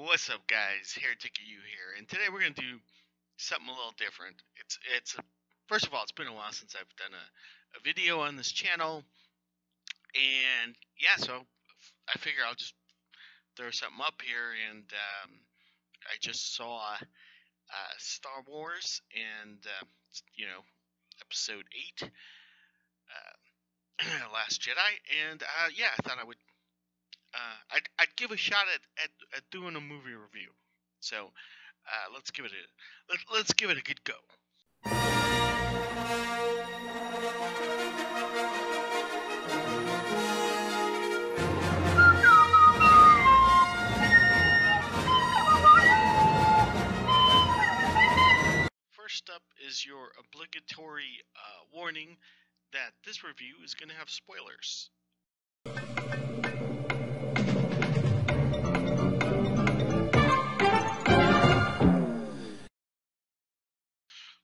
What's up, guys? Heretic you here, and today we're gonna do something a little different. First of all, it's been a while since I've done a video on this channel, and yeah, so I figure I'll just throw something up here, and I just saw Star Wars and Episode 8, Last Jedi, and yeah, I thought I would I'd give a shot at doing a movie review. So let's give it a good go. First up is your obligatory warning that this review is going to have spoilers.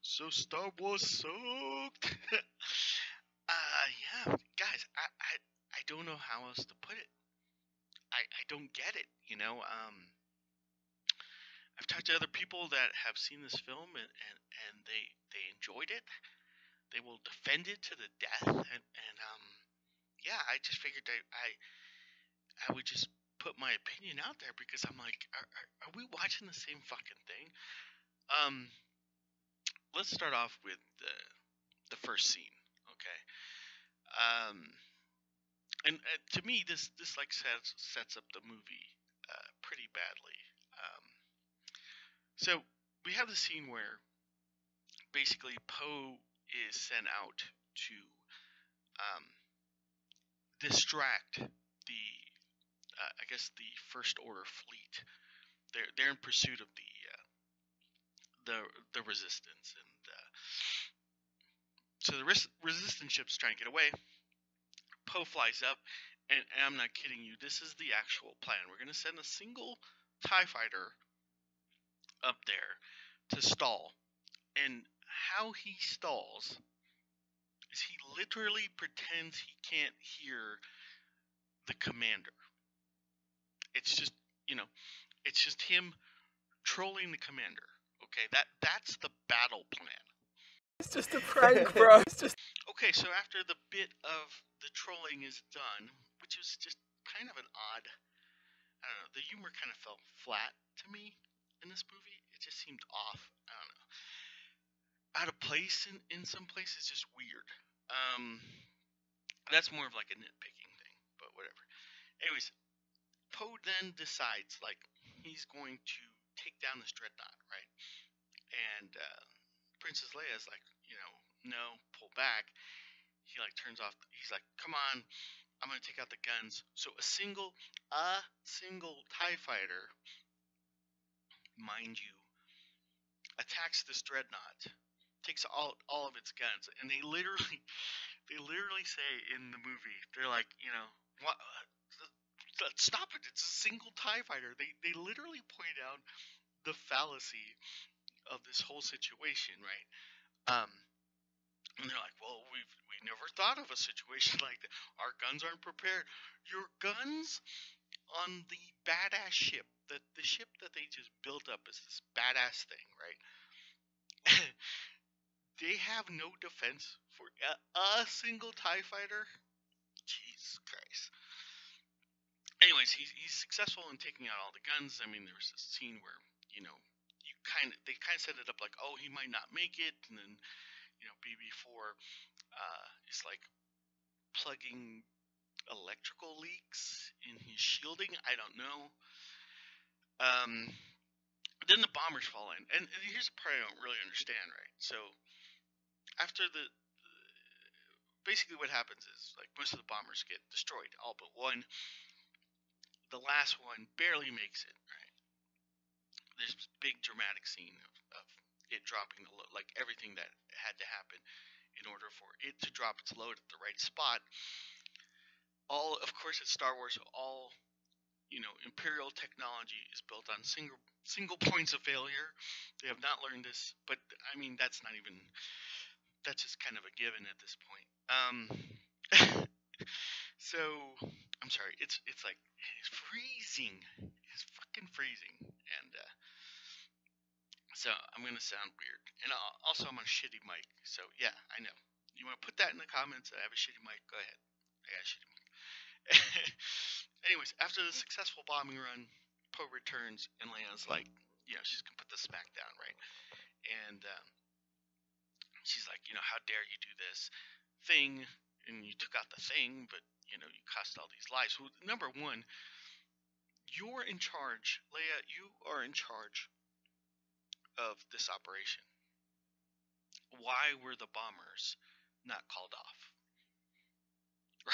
So Star Wars sucked. Yeah, guys, I don't know how else to put it. I don't get it, I've talked to other people that have seen this film and they enjoyed it. They will defend it to the death, and yeah, I just figured I would just put my opinion out there because I'm like, are we watching the same fucking thing? Let's start off with the first scene, okay? And to me, this like sets up the movie pretty badly. So we have the scene where basically Poe is sent out to distract the I guess the First Order fleet. They're in pursuit of the Resistance, and so the Resistance ship's trying to get away. Poe flies up, and I'm not kidding you. This is the actual plan. We're gonna send a single TIE fighter up there to stall, and how he stalls is he literally pretends he can't hear the commander. It's just it's just him trolling the commander. Okay, that's the battle plan. It's just a prank, bro. It's just okay. So after the bit of the trolling is done, which was just kind of an odd, I don't know, the humor kind of fell flat to me in this movie. It just seemed off. I don't know, out of place in some places, just weird. That's more of like a nitpicking thing, but whatever. Anyways, Poe then decides like he's going to take down this dreadnought, right? And Princess Leia's like, no, pull back. He like turns off. He's like, come on, I'm gonna take out the guns. So a single TIE fighter, mind you, attacks this dreadnought, takes all of its guns, and they literally say in the movie, they're like, what? Stop it! It's a single TIE fighter. They literally point out the fallacy of this whole situation, right? And they're like, well, we never thought of a situation like that. Our guns aren't prepared. Your guns on the badass ship, the ship that they just built up as this badass thing, right? They have no defense for a single TIE fighter. Jesus Christ. Anyways, he's successful in taking out all the guns. I mean, there was this scene where they kind of set it up like, oh, he might not make it, and then BB4 is like plugging electrical leaks in his shielding. I don't know. Then the bombers fall in, and here's the part I don't really understand, right? So after basically what happens is like most of the bombers get destroyed, all but one. The last one barely makes it, right? There's this big dramatic scene of it dropping the load, like everything that had to happen in order for it to drop its load at the right spot. All, of course, it's Star Wars, so all Imperial technology is built on single points of failure. They have not learned this, but I mean that's just kind of a given at this point. So I'm sorry, it's like freezing. It's fucking freezing, and so I'm gonna sound weird. And also, I'm on a shitty mic, so yeah, I know. You want to put that in the comments? I have a shitty mic. Go ahead. I got a shitty mic. Anyways, after the successful bombing run, Poe returns, and Leia's like, she's gonna put the smack down, right? And she's like, how dare you do this thing? And you took out the thing, but you cost all these lives. Well, number one, you're in charge, Leia. You are in charge of this operation. Why were the bombers not called off?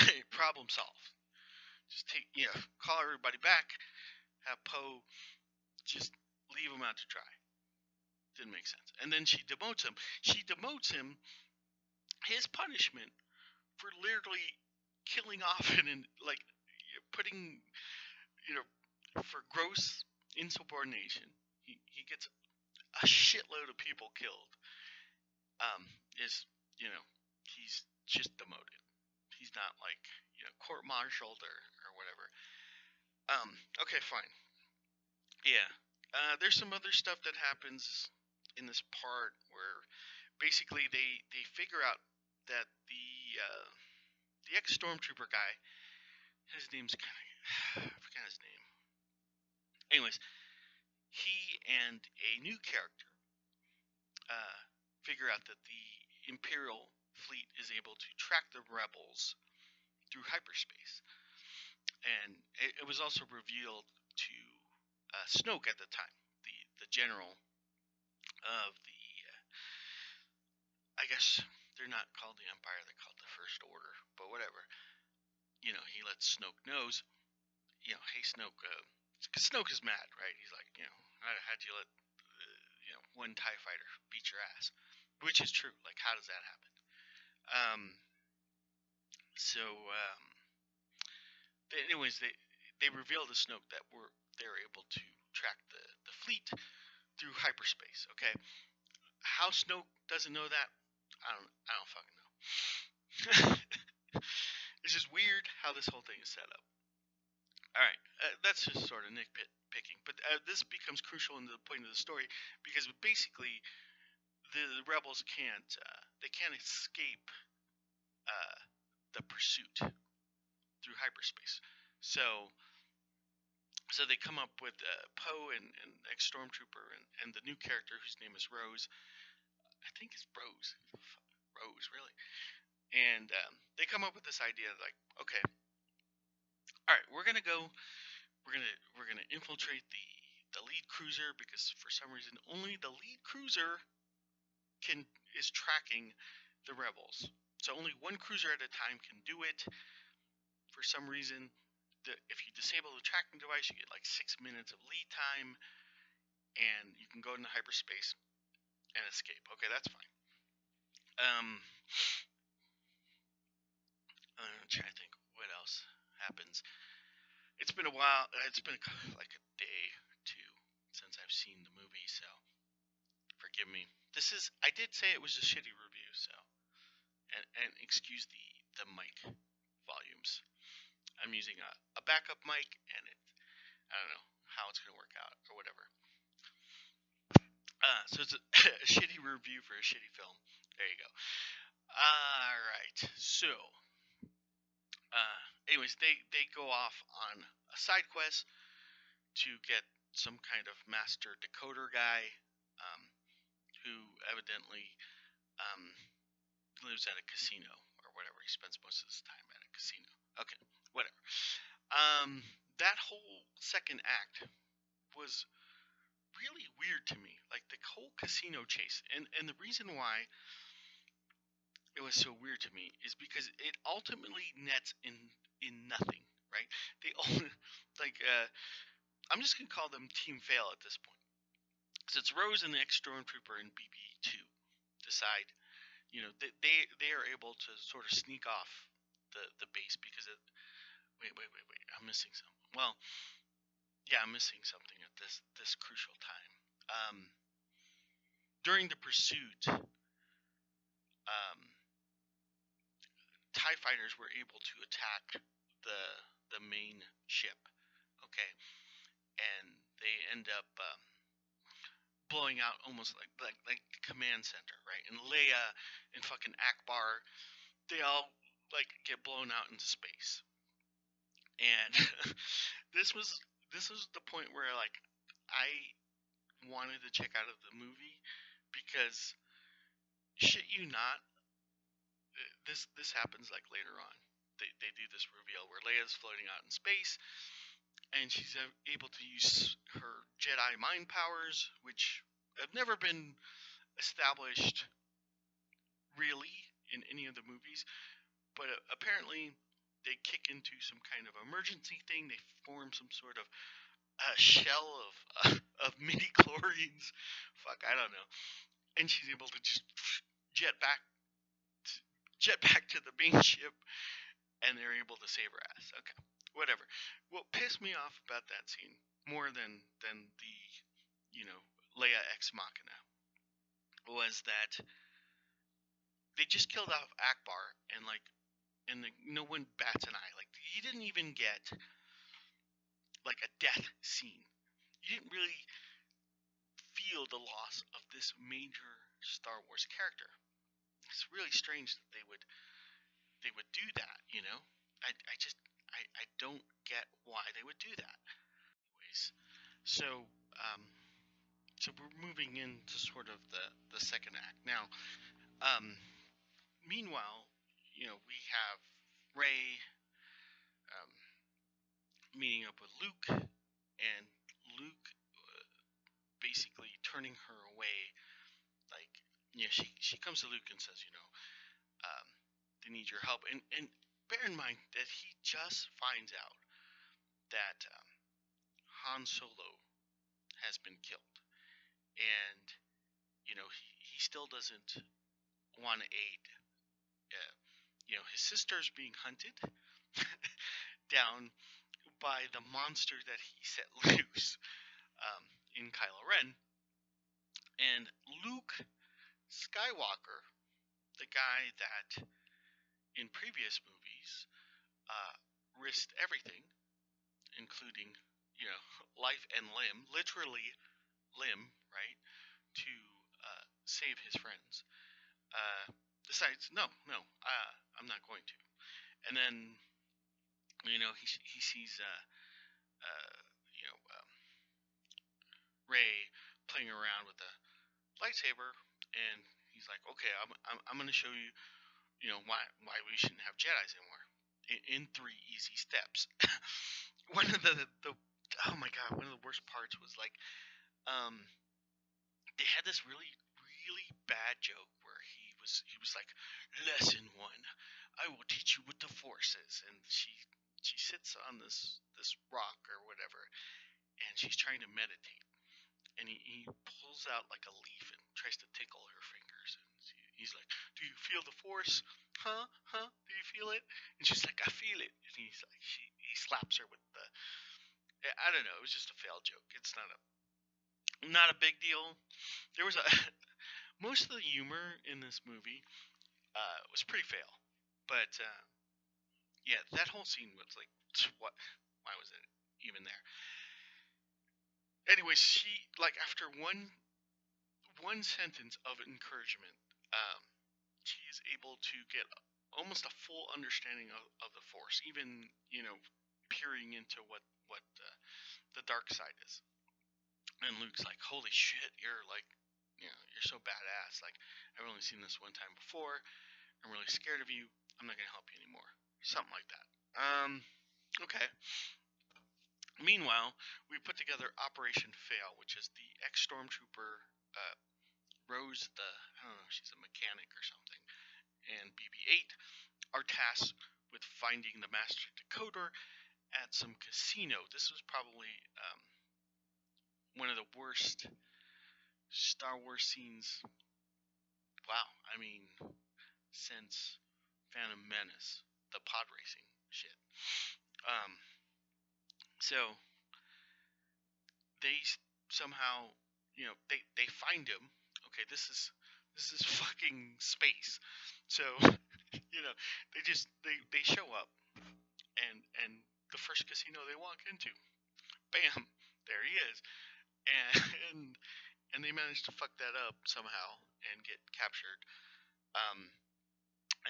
Right? Problem solved. Just call everybody back. Have Poe just leave him out to dry. Didn't make sense. And then she demotes him. His punishment for literally killing off and like putting, for gross insubordination. He gets a shitload of people killed. Is he's just demoted. He's not like court-martialed or whatever. Okay, fine. Yeah. There's some other stuff that happens in this part where basically they figure out that the ex-stormtrooper guy, his name's I forget his name. Anyways, he and a new character figure out that the Imperial fleet is able to track the rebels through hyperspace. And it was also revealed to Snoke at the time, the general of the, I guess they're not called the Empire, they're called the First Order, but whatever. He lets Snoke knows, hey Snoke, because Snoke is mad, right? He's like, how'd you let, one TIE fighter beat your ass? Which is true. Like, how does that happen? Anyways, they reveal to Snoke that they're able to track the fleet through hyperspace. Okay, how Snoke doesn't know that, I don't fucking know. It's just weird how this whole thing is set up. All right, that's just sort of nitpicking, but this becomes crucial in the point of the story because basically the rebels can't escape the pursuit through hyperspace. So they come up with Poe and ex-stormtrooper and the new character whose name is Rose. I think it's Rose. Rose, really. And they come up with this idea like, okay, all right, we're gonna infiltrate the lead cruiser because for some reason only the lead cruiser is tracking the rebels. So only one cruiser at a time can do it. For some reason, if you disable the tracking device, you get like 6 minutes of lead time, and you can go into hyperspace and escape. Okay, that's fine. I'm trying to think what else happens. It's been a while. It's been like a day or two since I've seen the movie, so forgive me. I did say it was a shitty review, so and excuse the mic volumes. I'm using a backup mic, and I don't know how it's gonna work out or whatever. So it's a shitty review for a shitty film. There you go. All right. So, anyways, they go off on a side quest to get some kind of master decoder guy, who evidently lives at a casino or whatever. He spends most of his time at a casino. Okay, whatever. That whole second act was really weird to me. Like the whole casino chase, and the reason why it was so weird to me is because it ultimately nets in nothing, right? They all I'm just gonna call them Team Fail at this point. So it's Rose and the ex-stormtrooper and BB2 decide, they are able to sort of sneak off the base because wait, I'm missing something. Well, yeah, I'm missing something at this crucial time. During the pursuit, TIE fighters were able to attack the main ship. Okay, and they end up blowing out almost like the command center, right? And Leia and fucking Akbar, they all like get blown out into space. And this was this was the point where like I wanted to check out of the movie because shit you not, this happens like later on. They do this reveal where Leia's floating out in space and she's able to use her Jedi mind powers, which have never been established really in any of the movies, but apparently they kick into some kind of emergency thing. They form some sort of shell of midi chlorines. Fuck, I don't know. And she's able to just jet back to the main ship, and they're able to save her ass. Okay, whatever. What pissed me off about that scene more than the Leia ex machina was that they just killed off Akbar, and no one bats an eye. Like he didn't even get like a death scene. You didn't really feel the loss of this major Star Wars character. It's really strange that they would do that. I don't get why they would do that. Anyways, so um, so we're moving into sort of the second act now. Meanwhile, we have Rey um, meeting up with Luke, and Luke basically turning her away. Like, she comes to Luke and says, they need your help. And bear in mind that he just finds out that Han Solo has been killed, and he still doesn't want to aid. His sister's being hunted down by the monster that he set loose in Kylo Ren. And Luke Skywalker, the guy that in previous movies risked everything, including life and limb, literally limb, right, to save his friends, decides no, I'm not going to. And then he sees Rey playing around with a lightsaber, and he's like, okay, I'm going to show you why we shouldn't have Jedi's anymore in 3 easy steps. One of the oh my god, one of the worst parts was like they had this really bad joke where he was like, lesson 1, I will teach you what the Force is. And she sits on this rock or whatever, and she's trying to meditate, and he pulls out like a leaf and tries to tickle her fingers, and he's like, do you feel the Force? Huh? Do you feel it? And she's like, I feel it. And he's like, he slaps her with the, I don't know, it was just a failed joke. It's not a big deal. There was most of the humor in this movie was pretty fail, but yeah, that whole scene was like, what? Why was it even there? Anyways, she, like, after one sentence of encouragement, she is able to get almost a full understanding of the Force, even peering into what the dark side is. And Luke's like, holy shit, you're like, you're so badass. Like, I've only seen this one time before. I'm really scared of you. I'm not gonna help you anymore. Something like that. Okay. Meanwhile, we put together Operation Fail, which is the ex-stormtrooper Rose, I don't know, she's a mechanic or something, and BB-8 are tasked with finding the master decoder at some casino. This was probably one of the worst Star Wars scenes, wow, I mean, since Phantom Menace, the pod racing shit. So they somehow, they find him. Okay, this is fucking space. So they show up, and the first casino they walk into, bam, there he is, and and they managed to fuck that up somehow and get captured. Um,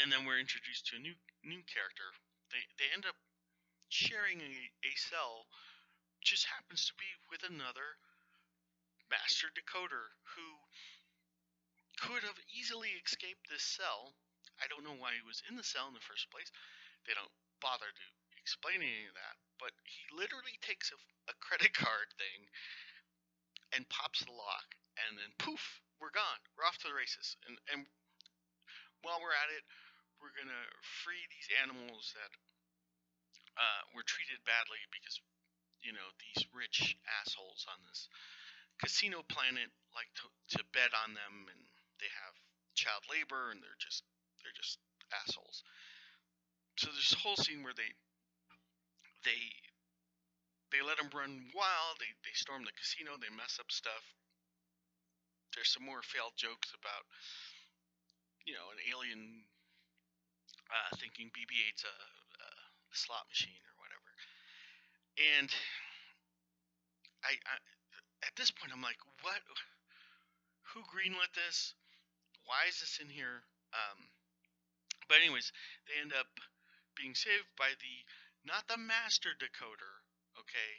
and then we're introduced to a new character. They end up sharing a cell, just happens to be with another master decoder who could have easily escaped this cell. I don't know why he was in the cell in the first place. They don't bother to explain any of that, but he literally takes a credit card thing and pops the lock, and then poof, we're gone. We're off to the races. And while we're at it, we're gonna free these animals that were treated badly because these rich assholes on this casino planet like to bet on them, and they have child labor, and they're just assholes. So there's a whole scene where they they let them run wild. They storm the casino. They mess up stuff. There's some more failed jokes about an alien thinking BB-8's a slot machine or whatever. And I at this point I'm like, what? Who greenlit this? Why is this in here? But anyways, they end up being saved by not the master decoder, okay,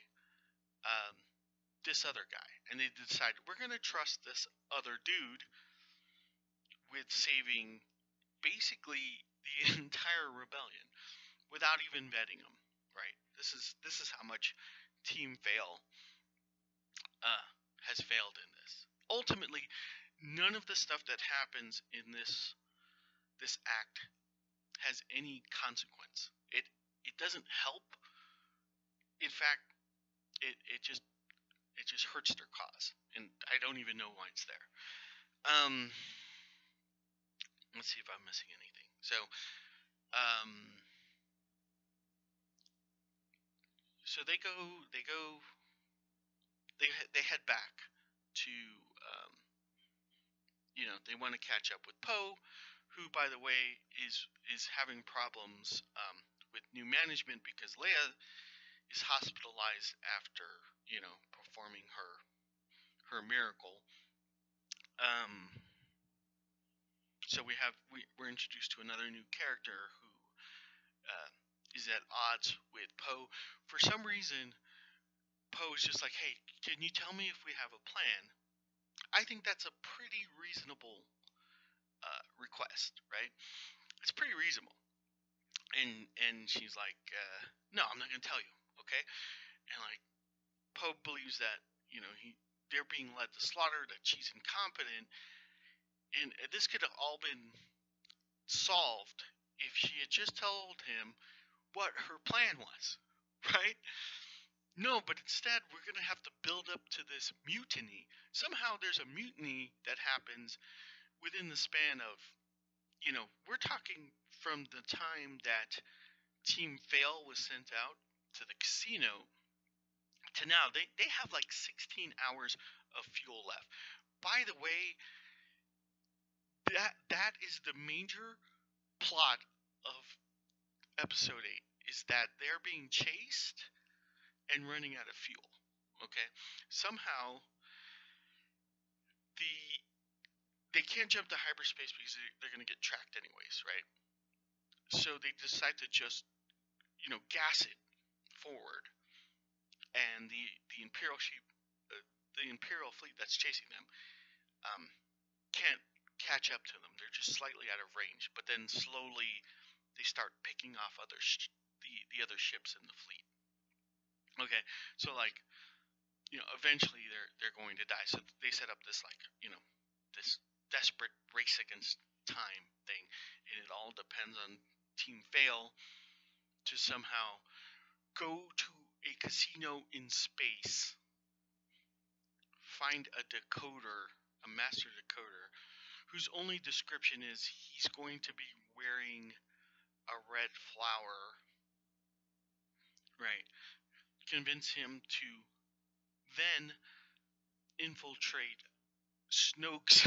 um, this other guy, and they decide we're gonna trust this other dude with saving basically the entire rebellion without even vetting them, right? This is how much Team Fail has failed in this. Ultimately, none of the stuff that happens in this act has any consequence. It doesn't help. In fact, it just hurts their cause, and I don't even know why it's there. Let's see if I'm missing anything. Um, so they head back to they want to catch up with Poe, who, by the way, is having problems with new management because Leia is hospitalized after performing her miracle. So we're introduced to another new character who is at odds with Poe. For some reason, Poe is just like, "Hey, can you tell me if we have a plan?" I think that's a pretty reasonable request, right? It's pretty reasonable. And she's like, "No, I'm not gonna tell you, okay?" And like Poe believes that they're being led to slaughter, that she's incompetent, and this could have all been solved if she had just told him what her plan was, right? No, but instead we're gonna have to build up to this mutiny. Somehow there's a mutiny that happens within the span of, we're talking from the time that Team Fail was sent out to the casino to now. They have like 16 hours of fuel left. By the way, that is the major plot of episode 8, is that they're being chased and running out of fuel. Okay? Somehow they can't jump to hyperspace because they're going to get tracked anyways, right? So they decide to just gas it forward, and the Imperial the Imperial fleet that's chasing them can't catch up to them. They're just slightly out of range, but then slowly they start picking off the other ships in the fleet. Okay, so like eventually they're going to die. So they set up this this desperate race against time thing, and it all depends on Team Fail to somehow go to a casino in space, find a decoder, a master decoder, whose only description is he's going to be wearing a red flower, right? Convince him to then infiltrate Snoke's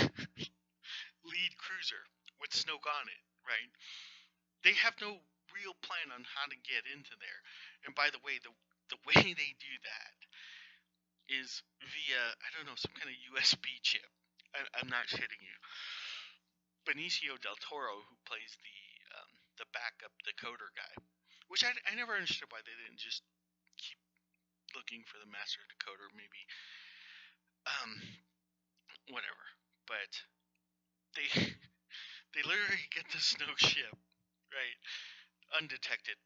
lead cruiser with Snoke on it, right? They have no real plan on how to get into there. And by the way, the way they do that is via, I don't know, some kind of USB chip. I'm not shitting you. Benicio del Toro, who plays the backup decoder guy, which I never understood why they didn't just keep looking for the master decoder, maybe, um, whatever. But they they literally get the snow ship right undetected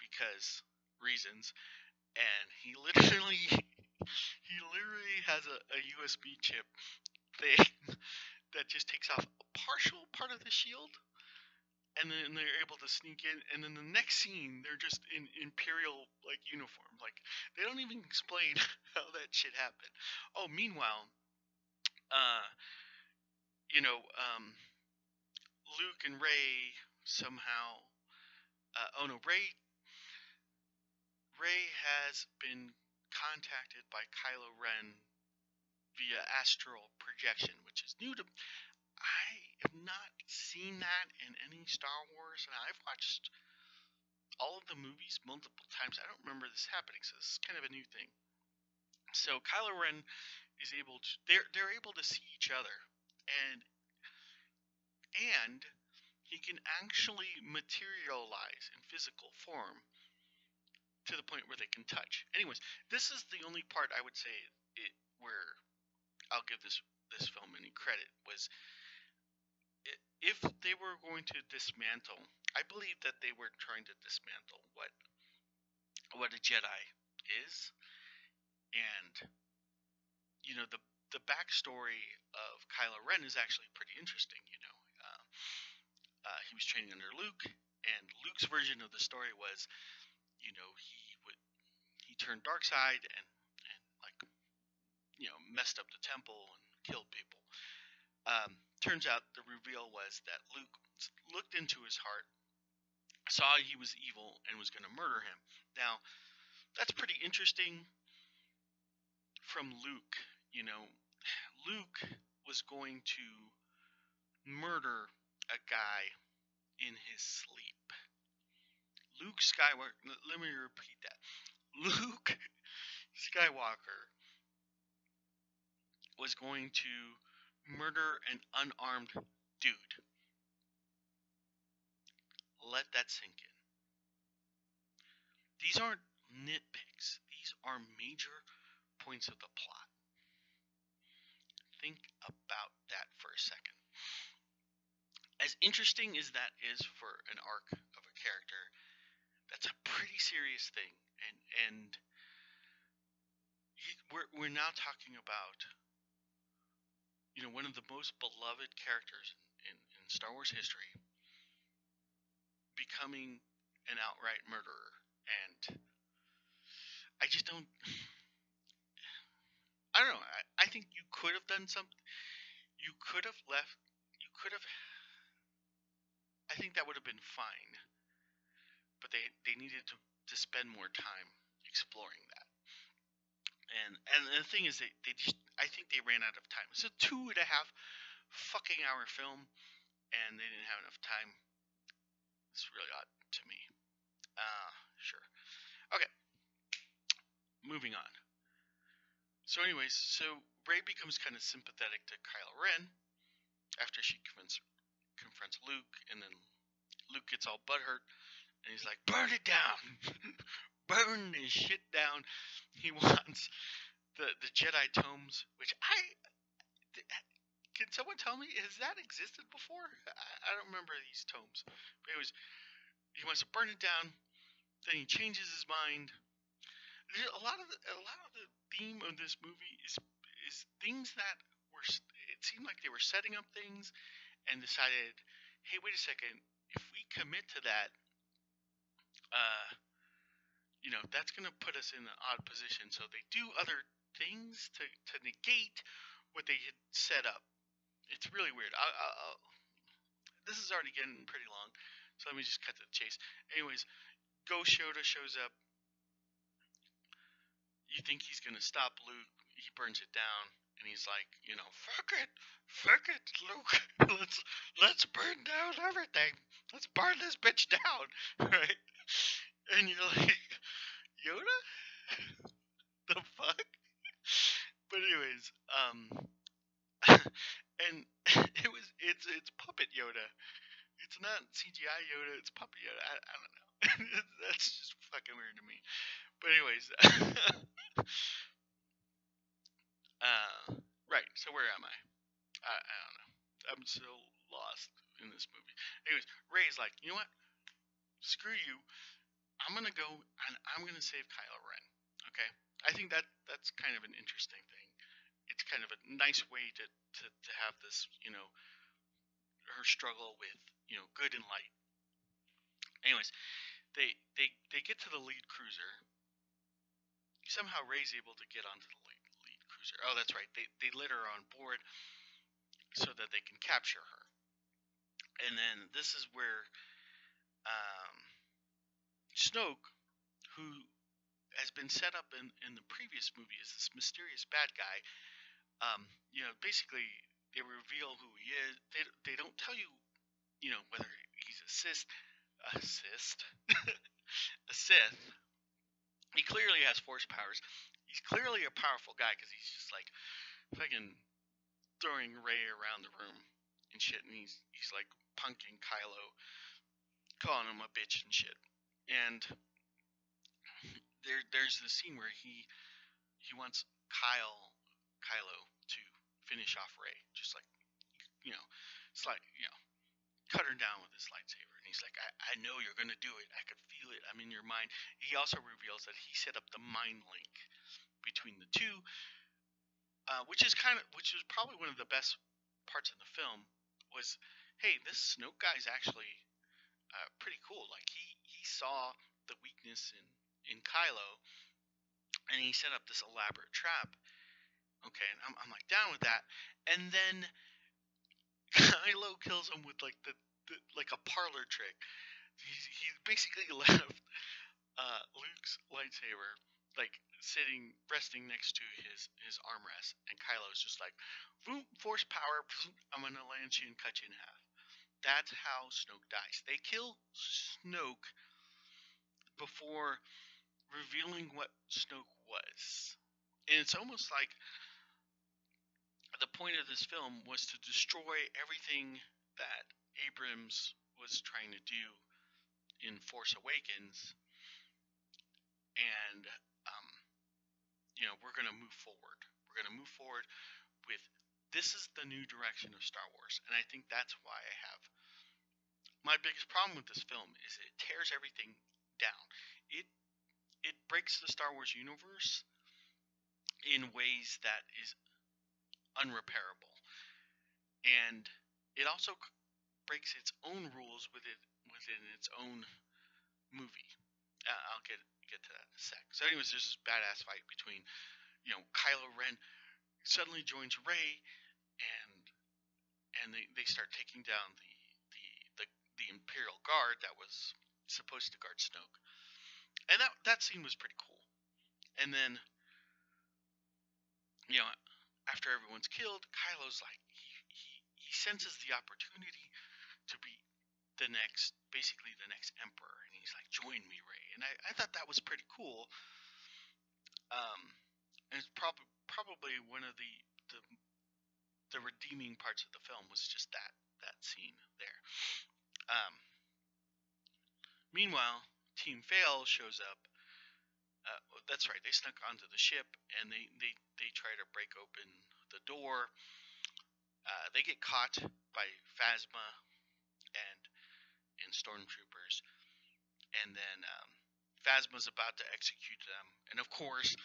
because reasons, and he literally has a USB chip thing that just takes off a partial part of the shield, and then they're able to sneak in, and then the next scene they're just in imperial like uniform. Like they don't even explain how that shit happened. Oh, meanwhile, uh, you know, Luke and Ray somehow. Oh no, Ray has been contacted by Kylo Ren via astral projection, which is new to. I have not seen that in any Star Wars, and I've watched all of the movies multiple times. I don't remember this happening, so this is kind of a new thing. So Kylo Ren is able to. They're able to see each other, and and he can actually materialize in physical form to the point where they can touch. Anyways, this is the only part I would say where I'll give this film any credit was if they were going to dismantle. I believe that they were trying to dismantle what a Jedi is, and the backstory of Kylo Ren is actually pretty interesting. He was training under Luke, and Luke's version of the story was, he turned dark side and like messed up the temple and killed people. Turns out the reveal was that Luke looked into his heart, saw he was evil, and was going to murder him. Now, that's pretty interesting from Luke. Luke was going to murder a guy in his sleep. Luke Skywalker, let me repeat that. Luke Skywalker was going to murder an unarmed dude. Let that sink in. These aren't nitpicks. These are major points of the plot. Think about that for a second. As interesting as that is for an arc of a character, that's a pretty serious thing. And we're now talking about one of the most beloved characters in Star Wars history becoming an outright murderer. And I just don't. I don't know. I think you could have done something. You could have left. You could have. I think that would have been fine. But they needed to spend more time exploring that. And the thing is, they just. I think they ran out of time. It's a 2.5 fucking hour film, and they didn't have enough time. It's really odd to me. Sure. Okay. Moving on. So anyways, Rey becomes kind of sympathetic to Kylo Ren after she confronts Luke, and then Luke gets all butthurt, and he's like, burn it down! Burn this shit down! He wants the Jedi tomes, which can someone tell me, has that existed before? I don't remember these tomes. But anyways, he wants to burn it down, then he changes his mind. A lot of the theme of this movie is things that were. It seemed like they were setting up things and decided, hey, wait a second, if we commit to that, that's going to put us in an odd position. So they do other things to negate what they had set up. It's really weird. This is already getting pretty long, so let me just cut to the chase. Anyways, Ghost Yoda shows up. You think he's gonna stop Luke? He burns it down, and he's like, fuck it, Luke. let's burn down everything. Let's burn this bitch down, right? And you're like, Yoda, the fuck? But anyways, and it's puppet Yoda. It's not CGI Yoda. It's puppet Yoda. I don't know. That's just fucking weird to me. But anyways, right. So where am I? I don't know. I'm so lost in this movie. Anyways, Ray's like, you know what? Screw you. I'm gonna go and I'm gonna save Kylo Ren. Okay. I think that's kind of an interesting thing. It's kind of a nice way to have this, her struggle with, good and light. Anyways, they get to the lead cruiser. Somehow Ray's able to get onto the lead cruiser. Oh, that's right. They let her on board so that they can capture her. And then this is where um, Snoke, who has been set up in the previous movie as this mysterious bad guy, basically they reveal who he is. They don't tell you, whether he's a a Sith. He clearly has force powers. He's clearly a powerful guy because he's just like fucking throwing Rey around the room and shit, and he's like punking Kylo, calling him a bitch and shit. And there's the scene where he wants Kylo to finish off Rey, just like it's like cut her down with his lightsaber. And he's like, I know you're gonna do it. I could feel it. I'm in your mind. He also reveals that he set up the mind link between the two, which was probably one of the best parts of the film. Was, hey, this Snoke guy is actually pretty cool. Like he saw the weakness in Kylo, and he set up this elaborate trap. Okay, and I'm like down with that. And then Kylo kills him with like the like a parlor trick. He basically left Luke's lightsaber like resting next to his armrest, and Kylo's just like, boom, force power, I'm gonna land you and cut you in half. That's how Snoke dies. They kill Snoke before revealing what Snoke was. And it's almost like the point of this film was to destroy everything that Abrams was trying to do in Force Awakens, and we're going to move forward. We're going to move forward with this is the new direction of Star Wars, and I think that's why I have my biggest problem with this film is it tears everything down. It breaks the Star Wars universe in ways that is unrepairable, and it also breaks its own rules within its own movie. I'll get to that in a sec. So, anyways, there's this badass fight between Kylo Ren suddenly joins Rey, and they start taking down the Imperial Guard that was supposed to guard Snoke, and that scene was pretty cool. And then after everyone's killed, Kylo's like he senses the opportunity to be basically the next emperor, and he's like, join me, Rey. And I thought that was pretty cool. And it's probably one of the redeeming parts of the film was just that scene there. Meanwhile, Team Fail shows up. That's right, they snuck onto the ship, and they try to break open the door. They get caught by Phasma and stormtroopers, and then Phasma's about to execute them, and of course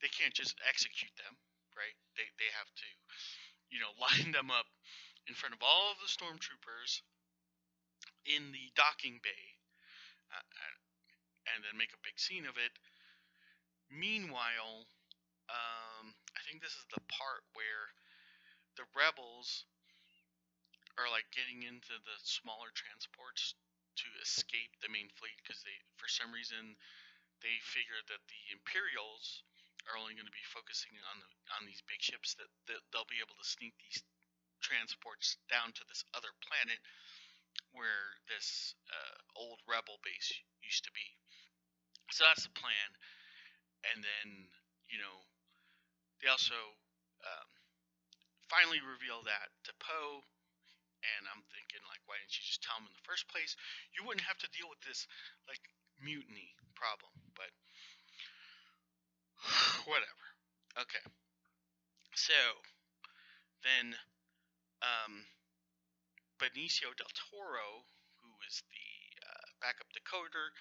they can't just execute them, right? They have to line them up in front of all of the stormtroopers in the docking bay, and then make a big scene of it. Meanwhile, I think this is the part where the rebels are like getting into the smaller transports to escape the main fleet because for some reason, they figured that the Imperials are only going to be focusing on these big ships that they'll be able to sneak these transports down to this other planet where this old rebel base used to be. So that's the plan. And then They also um, finally reveal that to Poe, and I'm thinking, like, why didn't you just tell him in the first place? You wouldn't have to deal with this, like, mutiny problem. But whatever. Okay. So then, um, Benicio del Toro, who is the backup decoder,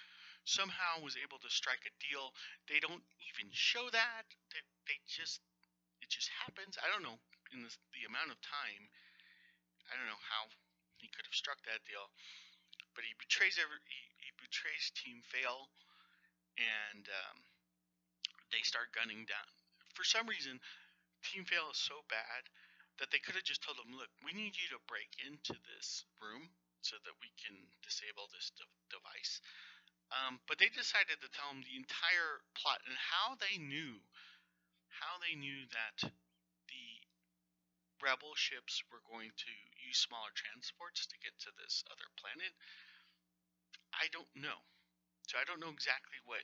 somehow was able to strike a deal. They don't even show that. They just it just happens. I don't know in the amount of time. I don't know how he could have struck that deal, but he betrays Team Fail, and they start gunning down. For some reason, Team Fail is so bad that they could have just told him, "Look, we need you to break into this room so that we can disable this device." But they decided to tell him the entire plot and how they knew that the rebel ships were going to use smaller transports to get to this other planet. I don't know. So I don't know exactly what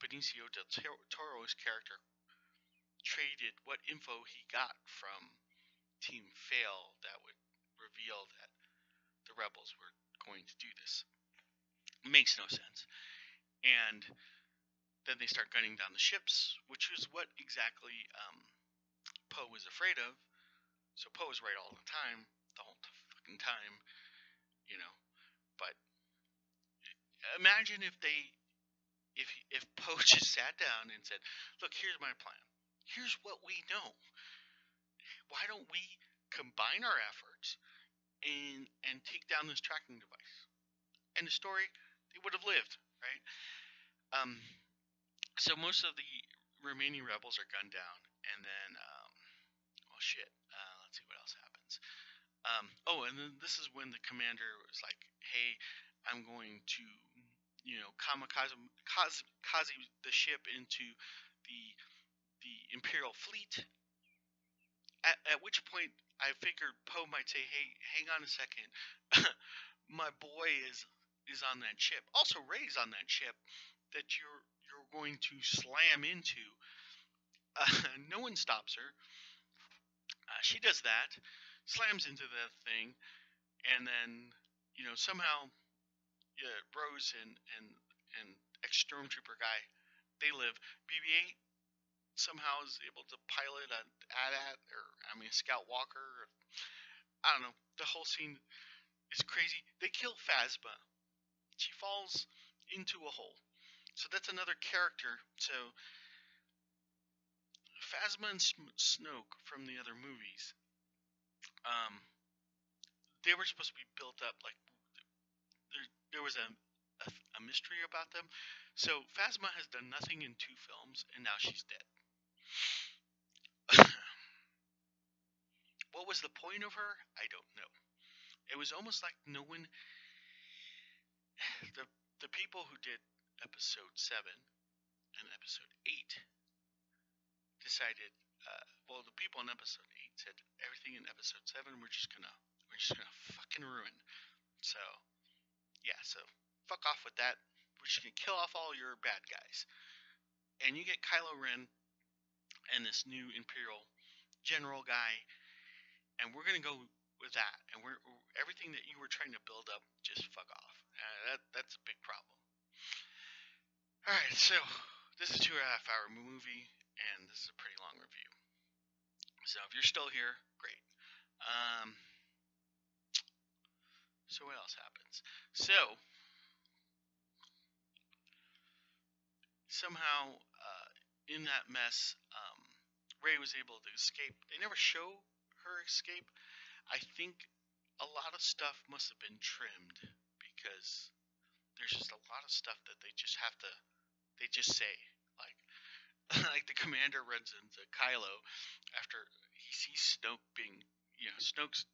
Benicio del Toro's character traded, what info he got from Team Fail that would reveal that the rebels were going to do this. It makes no sense. And then they start gunning down the ships, which is what exactly Poe was afraid of. So Poe was right all the time, the whole fucking time, you know. But imagine if Poe just sat down and said, "Look, here's my plan. Here's what we know. Why don't we combine our efforts and take down this tracking device?" And the story, they would have lived, right? Um, so most of the remaining rebels are gunned down, and then, well, shit. Let's see what else happens. And then this is when the commander was like, "Hey, I'm going to, kamikaze the ship into the the Imperial fleet." At which point, I figured Poe might say, "Hey, hang on a second, my boy is on that ship. Also, Rey's on that ship that you're going to slam into." No one stops her. She does that, slams into that thing, and then somehow, yeah, Rose and ex stormtrooper guy, they live. BB-8 somehow is able to pilot a AT-AT, or I mean a Scout Walker. Or, I don't know. The whole scene is crazy. They kill Phasma. She falls into a hole. So that's another character. So Phasma and Snoke from the other movies, um, they were supposed to be built up like there was a mystery about them. So Phasma has done nothing in 2 films, and now she's dead. What was the point of her? I don't know. It was almost like no one, the the people who did episode 7 and episode 8 decided. Well, the people in episode 8 said everything in episode 7 we're just gonna fucking ruin. So yeah, so fuck off with that. We're just gonna kill off all your bad guys, and you get Kylo Ren and this new Imperial general guy, and we're gonna go with that. And we're everything that you were trying to build up, just fuck off. That's a big problem. All right, so this is a 2.5 hour movie, and this is a pretty long review. So if you're still here, great. So what else happens? So somehow, in that mess, Rey was able to escape. They never show her escape. I think a lot of stuff must have been trimmed because there's just a lot of stuff that they just say, like like the commander runs into Kylo after he sees Snoke being, Snoke's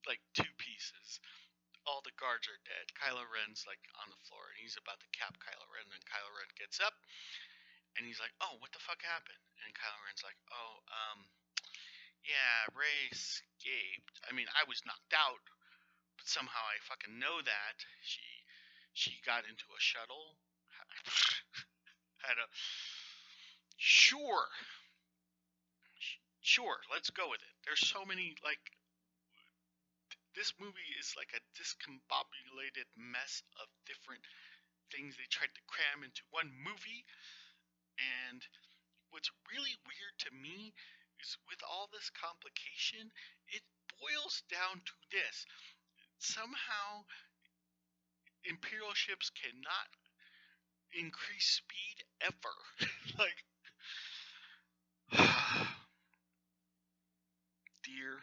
like 2 pieces. All the guards are dead. Kylo Ren's like on the floor, and he's about to cap Kylo Ren. And then Kylo Ren gets up, and he's like, "Oh, what the fuck happened?" And Kylo Ren's like, "Oh, yeah, Rey escaped. I mean, I was knocked out, but somehow I fucking know that she got into a shuttle." Had a Sure. Sure, let's go with it. There's so many, like, this movie is like a discombobulated mess of different things they tried to cram into one movie. And what's really weird to me is with all this complication, it boils down to this. Somehow, Imperial ships cannot increase speed ever. Like, dear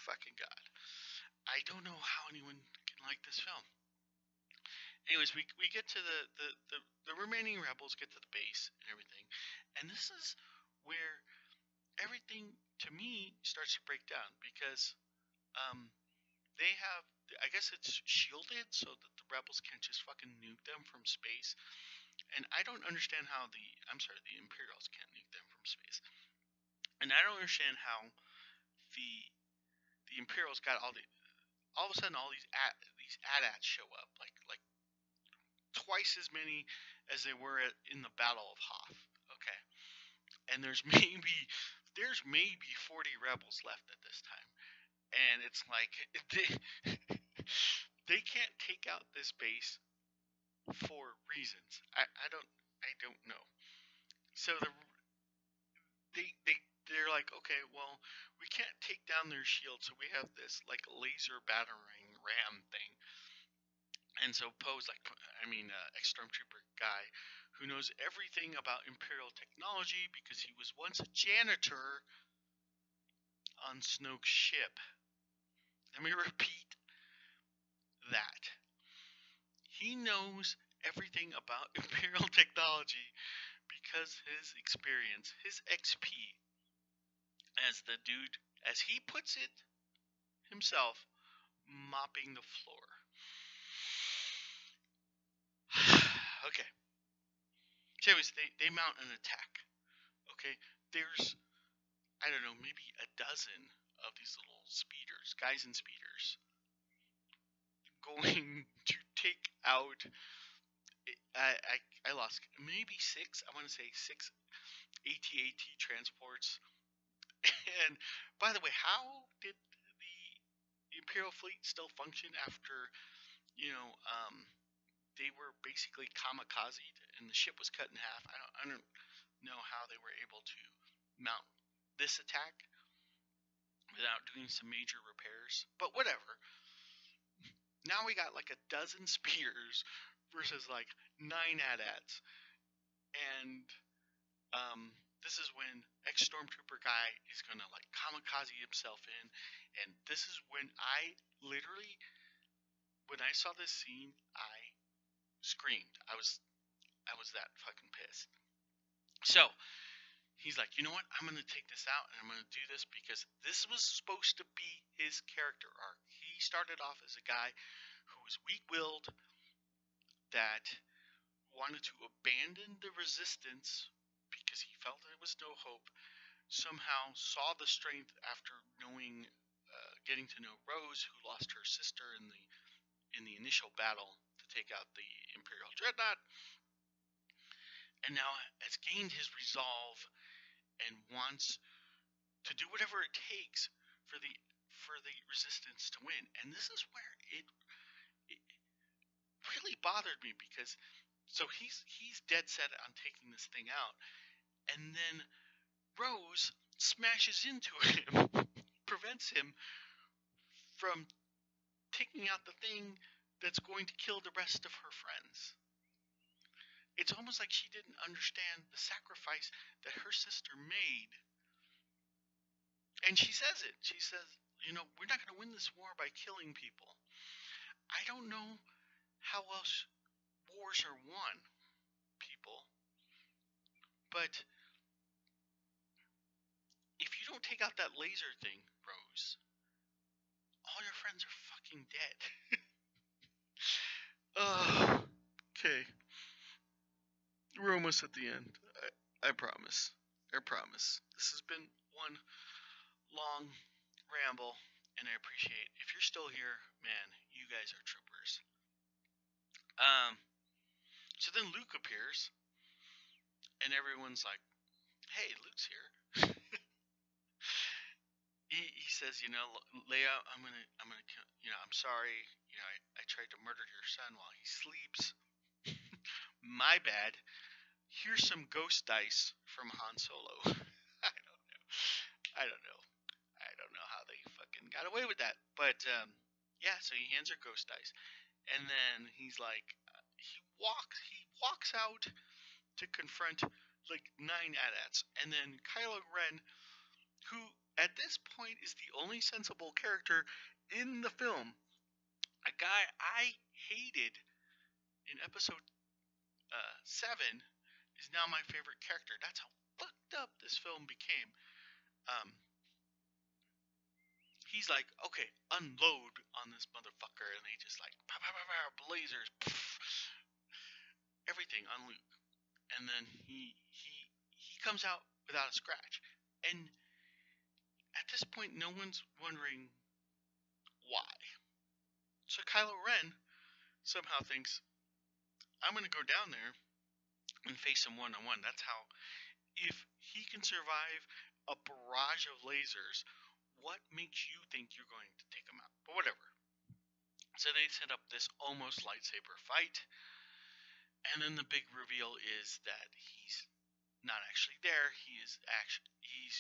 fucking God. I don't know how anyone can like this film. Anyways, we get to the remaining rebels get to the base and everything. And this is where everything, to me, starts to break down. Because they have, I guess it's shielded so that the rebels can't just fucking nuke them from space. And I don't understand how the Imperials can't nuke them from space. And I don't understand how the the Imperials got all of a sudden all these AT-ATs show up, like twice as many as they were in the Battle of Hoth. Okay, and there's maybe 40 rebels left at this time, and it's like they can't take out this base for reasons. I don't know. So they're like, okay, well, we can't take down their shield, so we have this like laser battering ram thing. And so Poe's like, ex-stormtrooper guy who knows everything about Imperial technology because he was once a janitor on Snoke's ship. Let me repeat that. He knows everything about Imperial technology because his experience, his XP, as the dude, as he puts it himself, mopping the floor. Okay. So anyways, they mount an attack. Okay. There's, I don't know, maybe a dozen of these little speeders, guys in speeders, going to take out, I lost, maybe six, I want to say six AT-AT transports. And by the way, how did the Imperial fleet still function after, they were basically kamikazed and the ship was cut in half? I don't know how they were able to mount this attack without doing some major repairs, but whatever. Now we got like a dozen spears versus like 9 AT-ATs, and this is when ex-stormtrooper guy is gonna like kamikaze himself in, and this is when I literally, when I saw this scene, I screamed. I was that fucking pissed. So he's like, you know what? I'm gonna take this out and I'm gonna do this because this was supposed to be his character arc. He started off as a guy who was weak-willed, that wanted to abandon the resistance because he felt there was no hope. Somehow saw the strength after knowing, getting to know Rose, who lost her sister in the initial battle to take out the Imperial Dreadnought, and now has gained his resolve and wants to do whatever it takes for the resistance to win. And this is where it really bothered me, because so he's dead set on taking this thing out, and then Rose smashes into him, prevents him from taking out the thing that's going to kill the rest of her friends. It's almost like she didn't understand the sacrifice that her sister made. And she says it. She says, we're not going to win this war by killing people. I don't know how else wars are won, people. But if you don't take out that laser thing, Rose, all your friends are fucking dead. Okay. We're almost at the end. I promise. I promise. This has been one long ramble, and I appreciate if you're still here, man, you guys are troopers. So then Luke appears, and everyone's like, hey, Luke's here. He says, Leia, I'm gonna kill, I'm sorry, I tried to murder your son while he sleeps. My bad. Here's some ghost dice from Han Solo. I don't know. I don't know. I don't know how they fucking got away with that. But yeah, so he hands her ghost dice, and then he's like, he walks out to confront like 9 AT-ATs, and then Kylo Ren, who at this point is the only sensible character in the film, a guy I hated in Episode 7, is now my favorite character. That's how fucked up this film became. Um, he's like, okay, unload on this motherfucker, and they just like pow, pow, pow, pow, lasers, poof, everything on Luke, and then he comes out without a scratch, and at this point, no one's wondering why. So Kylo Ren somehow thinks, I'm gonna go down there and face him one on one. That's how, if he can survive a barrage of lasers, what makes you think you're going to take him out? But whatever. So they set up this almost lightsaber fight, and then the big reveal is that he's not actually there. He's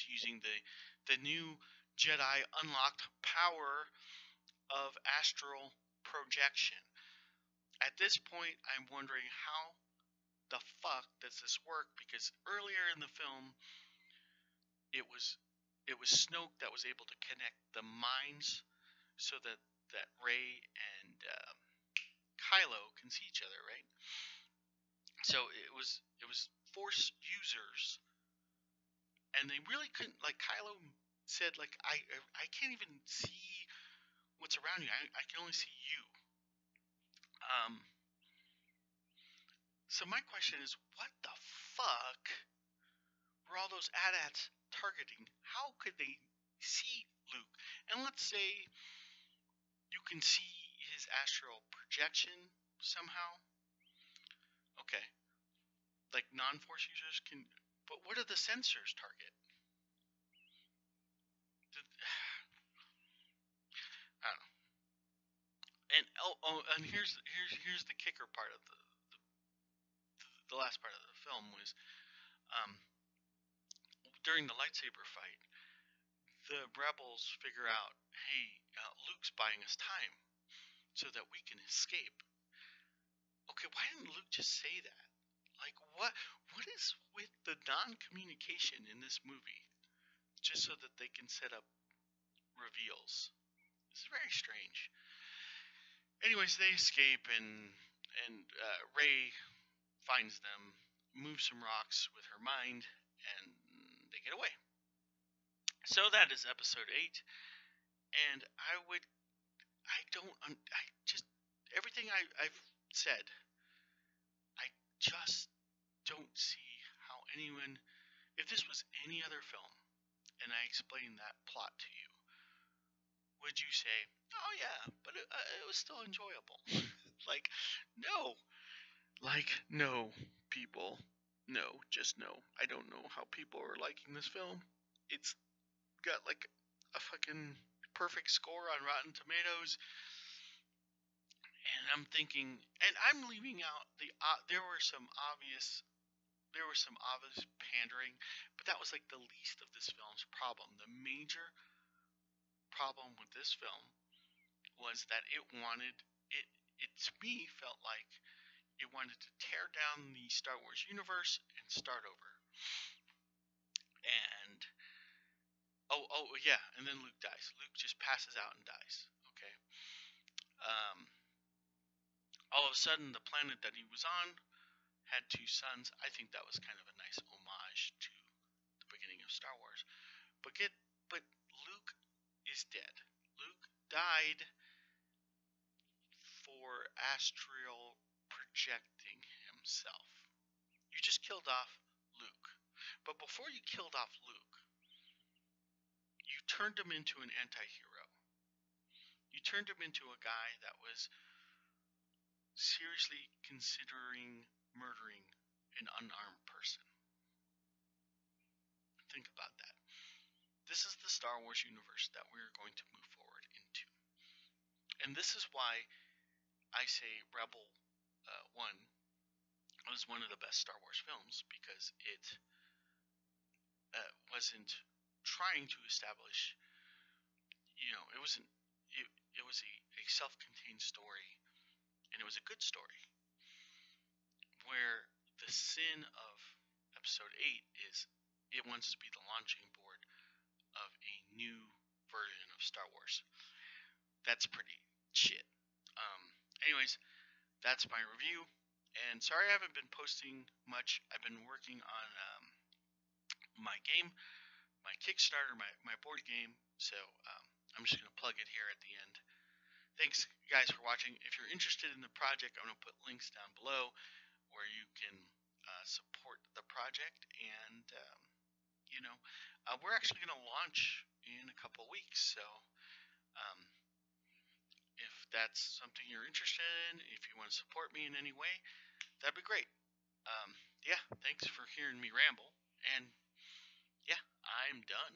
using the new Jedi unlocked power of astral projection. At this point, I'm wondering how the fuck does this work? Because earlier in the film, it was Snoke that was able to connect the minds so that Rey and Kylo can see each other, right? So it was Force users, and they really couldn't. Like Kylo said, like I can't even see what's around you. I can only see you. Um. So my question is, what the fuck were all those AT-ATs targeting? How could they see Luke? And let's say you can see his astral projection somehow. Okay, like non-force users can, but what do the sensors target? I don't know. And here's the kicker part of the last part of the film was um, during the lightsaber fight, the rebels figure out, hey, Luke's buying us time so that we can escape. Okay, why didn't Luke just say that? Like, what is with the non-communication in this movie? Just so that they can set up reveals. This is very strange. Anyways, they escape, and Rey finds them, moves some rocks with her mind, and they get away. So that is episode 8, and I just, everything I've said, I just don't see how anyone, if this was any other film, and I explained that plot to you, would you say, oh yeah, but it was still enjoyable? Like, no. Like, no, people. No, just no. I don't know how people are liking this film. It's got like a fucking perfect score on Rotten Tomatoes, and I'm thinking, and I'm leaving out there were some obvious pandering, but that was like the least of this film's problem. The major problem with this film was that it to me felt like it wanted to tear down the Star Wars universe and start over. And oh yeah, and then Luke dies. Luke just passes out and dies. Okay. Um, all of a sudden, the planet that he was on had 2 suns. I think that was kind of a nice homage to the beginning of Star Wars. But Luke is dead. Luke died for astral projecting himself. You just killed off Luke. But before you killed off Luke, you turned him into an anti-hero. You turned him into a guy that was seriously considering murdering an unarmed person. think about that. This is the Star Wars universe that we're going to move forward into. And this is why I say Rebel 1 was one of the best Star Wars films, because it wasn't trying to establish, it wasn't, it was a self-contained story, and it was a good story. Where the sin of Episode 8 is it wants to be the launching board of a new version of Star Wars. That's pretty shit. Anyways, that's my review. And sorry I haven't been posting much. I've been working on my game, my Kickstarter, my board game. So I'm just going to plug it here at the end. Thanks, guys, for watching. If you're interested in the project, I'm going to put links down below where you can support the project. And, we're actually going to launch in a couple weeks. So if that's something you're interested in, if you want to support me in any way, that'd be great. Yeah, thanks for hearing me ramble. And yeah, I'm done.